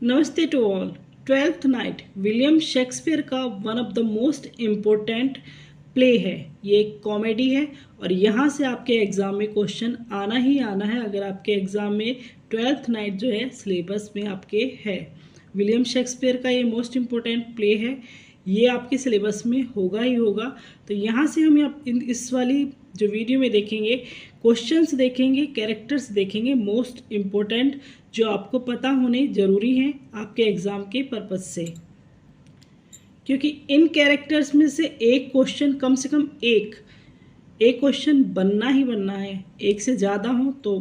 नमस्ते to all. Twelfth Night William Shakespeare का one of the most important play है। ये एक कॉमेडी है और यहाँ से आपके एग्ज़ाम में क्वेश्चन आना ही आना है। अगर आपके एग्ज़ाम में ट्वेल्थ नाइट जो है सिलेबस में आपके है, विलियम शेक्सपियर का ये मोस्ट इम्पोर्टेंट प्ले है, ये आपके सिलेबस में होगा ही होगा। तो यहाँ से हम इस वाली जो वीडियो में देखेंगे, क्वेश्चंस देखेंगे, कैरेक्टर्स देखेंगे मोस्ट इम्पोर्टेंट जो आपको पता होने ज़रूरी हैं आपके एग्ज़ाम के पर्पज़ से, क्योंकि इन कैरेक्टर्स में से एक क्वेश्चन कम से कम एक क्वेश्चन बनना ही बनना है। एक से ज़्यादा हो तो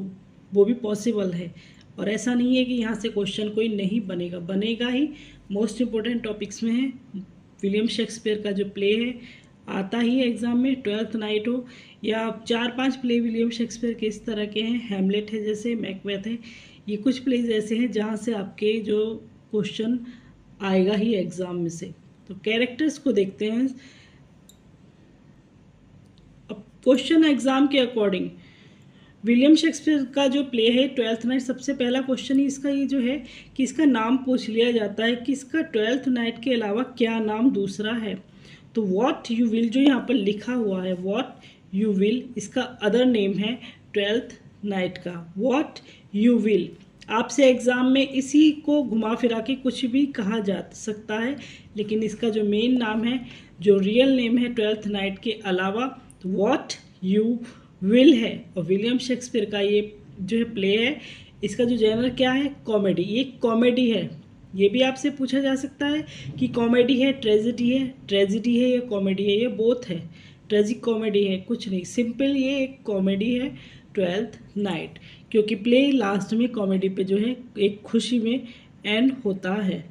वो भी पॉसिबल है, और ऐसा नहीं है कि यहाँ से क्वेश्चन कोई नहीं बनेगा, बनेगा ही। मोस्ट इम्पोर्टेंट टॉपिक्स में है। विलियम शेक्सपियर का जो प्ले है आता ही एग्ज़ाम में, ट्वेल्थ नाइट हो या 4-5 प्ले विलियम शेक्सपियर के इस तरह के हैं। हैमलेट है, जैसे मैकबेथ है, ये कुछ प्लेज ऐसे हैं जहाँ से आपके जो क्वेश्चन आएगा ही एग्ज़ाम में से। तो कैरेक्टर्स को देखते हैं। अब क्वेश्चन एग्ज़ाम के अकॉर्डिंग विलियम शेक्सपियर का जो प्ले है ट्वेल्थ नाइट, सबसे पहला क्वेश्चन ही इसका ये जो है कि इसका नाम पूछ लिया जाता है कि इसका ट्वेल्थ नाइट के अलावा क्या नाम दूसरा है। तो वॉट यू विल जो यहाँ पर लिखा हुआ है, वॉट यू विल, इसका अदर नेम है ट्वेल्थ नाइट का, वॉट यू विल। आपसे एग्ज़ाम में इसी को घुमा फिरा के कुछ भी कहा जा सकता है, लेकिन इसका जो मेन नाम है, जो रियल नेम है ट्वेल्थ नाइट के अलावा, तो वॉट यू विल है। और विलियम शेक्सपियर का ये जो है प्ले है, इसका जो जेनर क्या है, कॉमेडी। ये कॉमेडी है। ये भी आपसे पूछा जा सकता है कि कॉमेडी है, ट्रेजिडी है या कॉमेडी है, ये बोथ है। ट्रेजिक कॉमेडी है, कुछ नहीं, सिंपल ये एक कॉमेडी है ट्वेल्थ नाइट, क्योंकि प्ले लास्ट में कॉमेडी पे जो है एक खुशी में एंड होता है।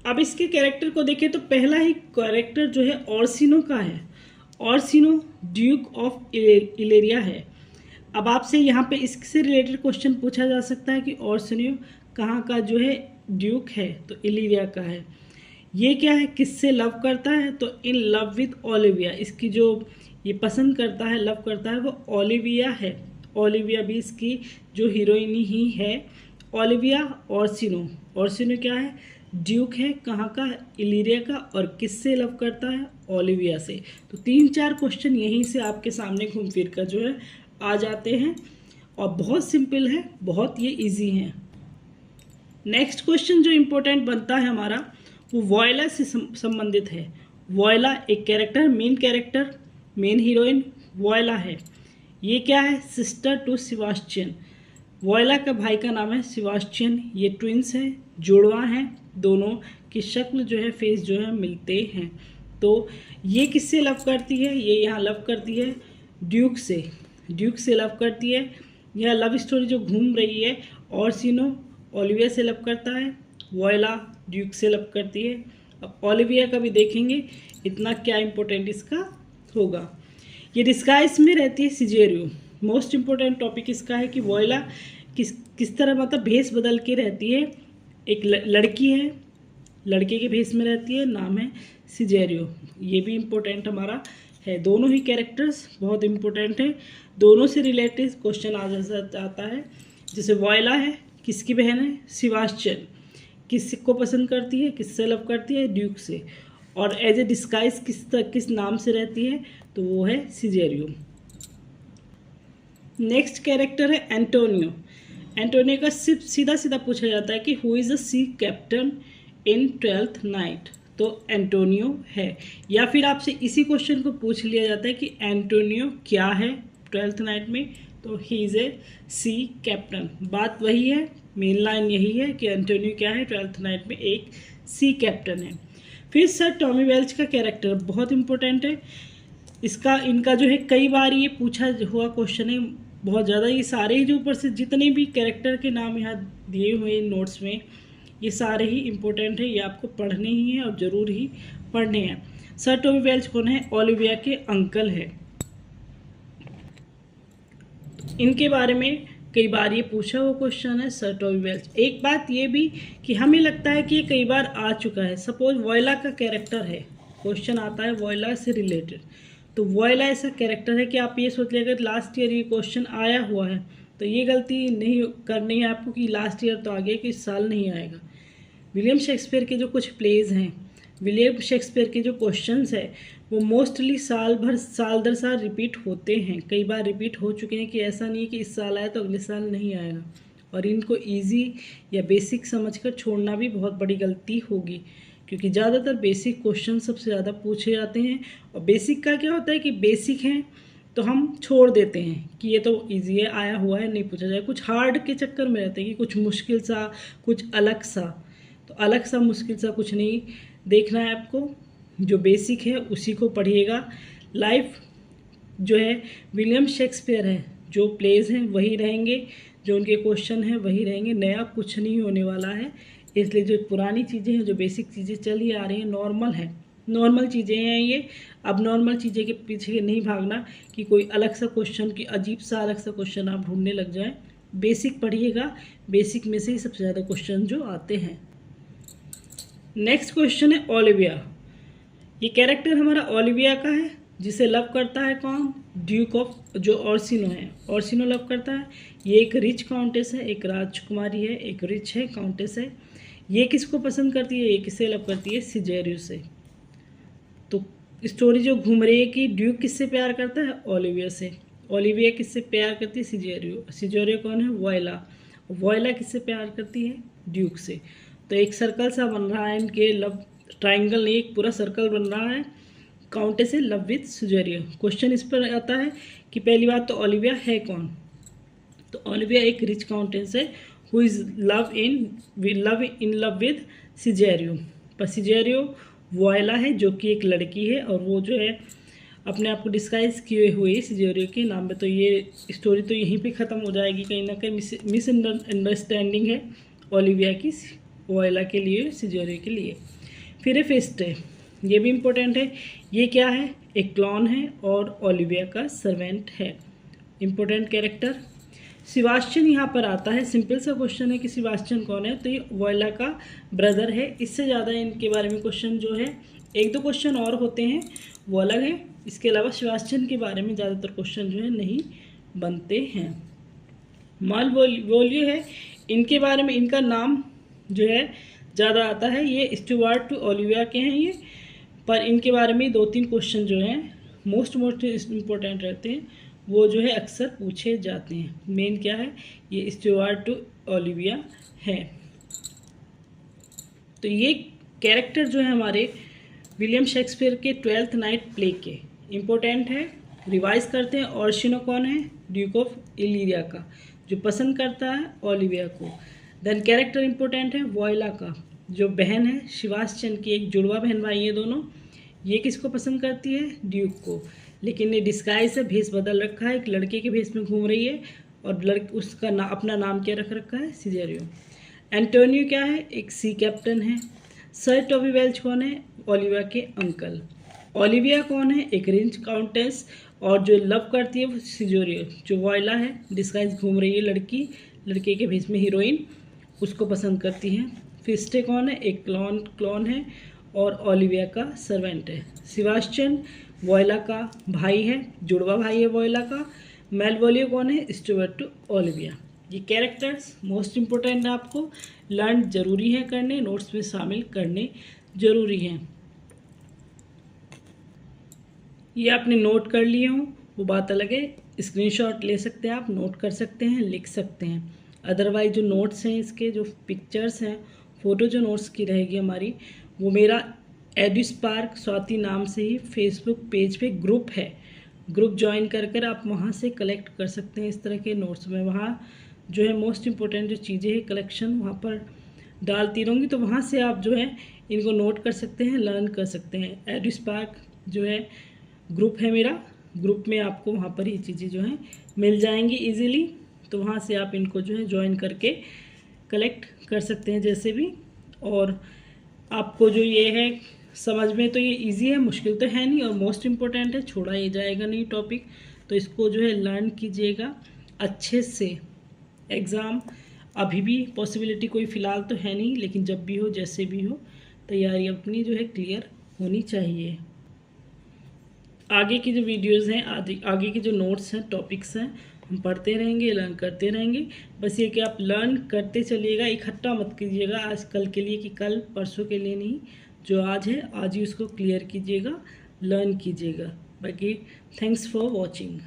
अब इसके कैरेक्टर को देखें तो पहला ही कैरेक्टर जो है ऑर्सिनो का है। ऑर्सिनो ड्यूक ऑफ इलेरिया है। अब आपसे यहाँ पे इससे रिलेटेड क्वेश्चन पूछा जा सकता है कि ऑर्सिनो कहाँ का जो है ड्यूक है, तो इलेरिया का है। ये क्या है, किससे लव करता है, तो इन लव विद ओलिविया। इसकी जो ये पसंद करता है, लव करता है, वो ओलिविया है। ओलिविया भी इसकी जो हीरोइन ही है। ओलिविया ऑर्सिनो क्या है, ड्यूक है, कहाँ का, इलीरिया का, और किससे लव करता है, ओलिविया से। तो 3-4 क्वेश्चन यहीं से आपके सामने घूम फिर कर जो है आ जाते हैं, और बहुत सिंपल है, बहुत ये इजी है। नेक्स्ट क्वेश्चन जो इम्पोर्टेंट बनता है हमारा, वो वॉयला से संबंधित है। वॉयला एक कैरेक्टर, मेन हीरोइन वॉयला है। ये क्या है, सिस्टर टू सेबास्टियन। वॉयला का भाई का नाम है सेबास्टियन। ये ट्विंस हैं, जुड़वा हैं, दोनों की शक्ल जो है, फेस जो है, मिलते हैं। तो ये किससे लव करती है, ये यहाँ लव करती है ड्यूक से लव करती है। यह लव स्टोरी जो घूम रही है, ऑर्सिनो ओलिविया से लव करता है, वॉयला ड्यूक से लव करती है। अब ओलिविया का भी देखेंगे, इतना क्या इम्पोर्टेंट इसका होगा। ये डिस्गाइज में रहती है सिजेरियो। मोस्ट इम्पोर्टेंट टॉपिक इसका है कि वॉयला किस तरह मतलब भेष बदल के रहती है। एक लड़की है, लड़के के भेष में रहती है, नाम है सिजेरियो। ये भी इम्पोर्टेंट हमारा है। दोनों ही कैरेक्टर्स बहुत इम्पोर्टेंट हैं, दोनों से रिलेटेड क्वेश्चन आ जाता है। जैसे वॉयला है, किसकी बहन है, सेबास्टियन, किसको पसंद करती है, किससे लव करती है, ड्यूक से, और एज ए डिस्गाइज किस नाम से रहती है, तो वो है सिजेरियो। नेक्स्ट कैरेक्टर है एंटोनियो। एंटोनियो का सिर्फ सीधा पूछा जाता है कि who is the sea captain in Twelfth Night, तो एंटोनियो है। या फिर आपसे इसी क्वेश्चन को पूछ लिया जाता है कि एंटोनियो क्या है ट्वेल्थ नाइट में, तो he is a C captain. बात वही है, मेन लाइन यही है कि एंटोनियो क्या है, ट्वेल्थ नाइट में एक सी कैप्टन है। फिर सर टॉमी वेल्च का कैरेक्टर बहुत इंपॉर्टेंट है। इनका जो है कई बार ये पूछा हुआ क्वेश्चन है, बहुत ज़्यादा। ये सारे ही जो ऊपर से जितने भी कैरेक्टर के नाम यहाँ दिए हुए नोट्स में, ये सारे ही इम्पोर्टेंट है, ये आपको पढ़ने ही हैं और ज़रूर ही पढ़ने हैं। सर टॉमी वेल्च कौन है, ओलिविया के अंकल है। इनके बारे में कई बार ये पूछा हुआ क्वेश्चन है, सर टॉमी वेल्च। एक बात ये भी कि हमें लगता है कि ये कई बार आ चुका है। सपोज वॉयला का कैरेक्टर है, क्वेश्चन आता है वॉयला से रिलेटेड, तो वॉयला ऐसा कैरेक्टर है कि आप ये सोच लें अगर लास्ट ईयर ये क्वेश्चन आया हुआ है तो ये गलती नहीं करनी है आपको कि लास्ट ईयर तो आ गया कि इस साल नहीं आएगा। विलियम शेक्सपियर के जो कुछ प्लेज हैं, विलियम शेक्सपियर के जो क्वेश्चंस है, वो मोस्टली साल दर साल रिपीट होते हैं। कई बार रिपीट हो चुके हैं कि ऐसा नहीं है कि इस साल आया तो अगले साल नहीं आएगा। और इनको इजी या बेसिक समझकर छोड़ना भी बहुत बड़ी गलती होगी, क्योंकि ज़्यादातर बेसिक क्वेश्चन सबसे ज़्यादा पूछे जाते हैं। और बेसिक का क्या होता है कि बेसिक हैं तो हम छोड़ देते हैं कि ये तो इजी है, आया हुआ है, नहीं पूछा जाए। कुछ हार्ड के चक्कर में रहते हैं कि कुछ मुश्किल सा, कुछ अलग सा। तो अलग सा मुश्किल सा कुछ नहीं देखना है आपको, जो बेसिक है उसी को पढ़िएगा। लाइफ जो है विलियम शेक्सपियर है, जो प्लेज हैं वही रहेंगे, जो उनके क्वेश्चन हैं वही रहेंगे, नया कुछ नहीं होने वाला है। इसलिए जो पुरानी चीज़ें हैं, जो बेसिक चीज़ें चली आ रही हैं, नॉर्मल है, नॉर्मल चीज़ें हैं ये। अब नॉर्मल चीज़ें के पीछे नहीं भागना कि कोई अलग सा क्वेश्चन की अजीब सा अलग सा क्वेश्चन आप ढूंढने लग जाएं। बेसिक पढ़िएगा, बेसिक में से ही सबसे ज़्यादा क्वेश्चन जो आते हैं। नेक्स्ट क्वेश्चन है ओलिविया। ये कैरेक्टर हमारा ओलिविया का है, जिसे लव करता है कौन? ड्यूक ऑफ जो ऑर्सिनो है, ऑर्सिनो लव करता है। ये एक रिच काउंटेस है, एक राजकुमारी है, एक रिच है काउंटेस है। ये किसको पसंद करती है? ये किसे लव करती है? सिजेरियो से। तो स्टोरी जो घूम रही है कि ड्यूक किससे प्यार करता है? ओलिविया से। ओलिविया किससे प्यार करती है? सिजेरियो। सिजेरियो कौन है? वॉयला। वॉयला किससे प्यार करती है? ड्यूक से। तो एक सर्कल सा बन रहा है इनके, लव ट्राइंगल नहीं, एक पूरा सर्कल बन रहा है। काउंटेस है लव विथ सिजेरियो। क्वेश्चन इस पर आता है कि पहली बात तो ओलिविया है कौन? तो ओलिविया एक रिच काउंटेस है who is love in love with Cesario. पर सिजेरियो वॉयला है जो कि एक लड़की है, और वो जो है अपने आप को डिस्गाइज किए हुए सिजेरियो के नाम पे। तो ये स्टोरी तो यहीं पे ख़त्म हो जाएगी। कहीं ना कहीं मिसअंडरस्टैंडिंग है ओलिविया की वॉयला के लिए, सिजेरियो के लिए। फिर है फेस्ट है, ये भी इम्पोर्टेंट है। ये क्या है? एक क्लॉन है और ओलिविया का सर्वेंट है। Important character. सिबास्टियन यहाँ पर आता है। सिंपल सा क्वेश्चन है कि सिबास्टियन कौन है? तो ये वॉयला का ब्रदर है। इससे ज़्यादा इनके बारे में क्वेश्चन जो है, एक दो क्वेश्चन और होते हैं वो अलग है। इसके अलावा सिबास्टियन के बारे में ज़्यादातर क्वेश्चन जो है नहीं बनते हैं। मालवोलियो है, इनके बारे में इनका नाम जो है ज़्यादा आता है। ये स्टुअर्ट टू ओलिविया के हैं ये, पर इनके बारे में 2-3 क्वेश्चन जो हैं मोस्ट इम्पोर्टेंट रहते हैं, वो जो है अक्सर पूछे जाते हैं। मेन क्या है? ये स्टुअर्ट टू ओलिविया है। तो ये कैरेक्टर जो है हमारे विलियम शेक्सपियर के 12th नाइट प्ले के इम्पोर्टेंट है। रिवाइज करते हैं। ऑर्सिनो कौन है? ड्यूक ऑफ इलिरिया का, जो पसंद करता है ओलिविया को। देन कैरेक्टर इम्पोर्टेंट है वॉयला का, जो बहन है सिबास्टियन की, एक जुड़वा बहन भाई है दोनों। ये किसको पसंद करती है? ड्यूक को। लेकिन ये डिस्गाइज है, भेष बदल रखा है, एक लड़के के भेष में घूम रही है, और उसका अपना नाम क्या रख रखा है? सिजेरियो। एंटोनियो क्या है? एक सी कैप्टन है। सर टॉबी वेल्च कौन है? ओलिविया के अंकल। ओलिविया कौन है? एक रिच काउंटेस, और जो लव करती है वो सिजेरियो, जो वॉयला है, डिस्गाइज घूम रही है लड़की, लड़के के भेष में हीरोइन, उसको पसंद करती है। फिस्टे कौन है? एक क्लॉन है और ओलिविया का सर्वेंट है। सिबास्टियन वॉयला का भाई है, जुड़वा भाई है वॉयला का। मेलवोलियो कौन है? Steward to Olivia. ये कैरेक्टर्स मोस्ट इम्पोर्टेंट है, आपको लर्न जरूरी है करने, नोट्स में शामिल करने जरूरी हैं। ये आपने नोट कर लिए हों वो बात अलग है, स्क्रीनशॉट ले सकते हैं आप, नोट कर सकते हैं, लिख सकते हैं। अदरवाइज जो नोट्स हैं, इसके जो पिक्चर्स हैं, फ़ोटो जो नोट्स की रहेगी हमारी, वो मेरा एडुस्पार्क स्वाति नाम से ही फेसबुक पेज पे ग्रुप है। ग्रुप ज्वाइन कर आप वहाँ से कलेक्ट कर सकते हैं इस तरह के नोट्स में। वहाँ जो है मोस्ट इम्पोर्टेंट जो चीज़ें हैं कलेक्शन वहाँ पर डालती रहूँगी, तो वहाँ से आप जो है इनको नोट कर सकते हैं, लर्न कर सकते हैं। एडुस्पार्क जो है ग्रुप है मेरा, ग्रुप में आपको वहाँ पर ये चीज़ें जो हैं मिल जाएंगी इजीली। तो वहाँ से आप इनको जो है ज्वाइन करके कलेक्ट कर सकते हैं जैसे भी। और आपको जो ये है समझ में तो ये इजी है, मुश्किल तो है नहीं, और मोस्ट इम्पोर्टेंट है, छोड़ा ही जाएगा नहीं टॉपिक। तो इसको जो है लर्न कीजिएगा अच्छे से। एग्ज़ाम अभी भी पॉसिबिलिटी कोई फ़िलहाल तो है नहीं, लेकिन जब भी हो जैसे भी हो तैयारी अपनी जो है क्लियर होनी चाहिए। आगे की जो वीडियोज़ हैं, आगे के जो नोट्स हैं, टॉपिक्स हैं, हम पढ़ते रहेंगे, लर्न करते रहेंगे। बस ये कि आप लर्न करते चलिएगा, इकट्ठा मत कीजिएगा आज कल के लिए कि कल परसों के लिए नहीं। जो आज है आज ही उसको क्लियर कीजिएगा, लर्न कीजिएगा। बाकी थैंक्स फॉर वॉचिंग।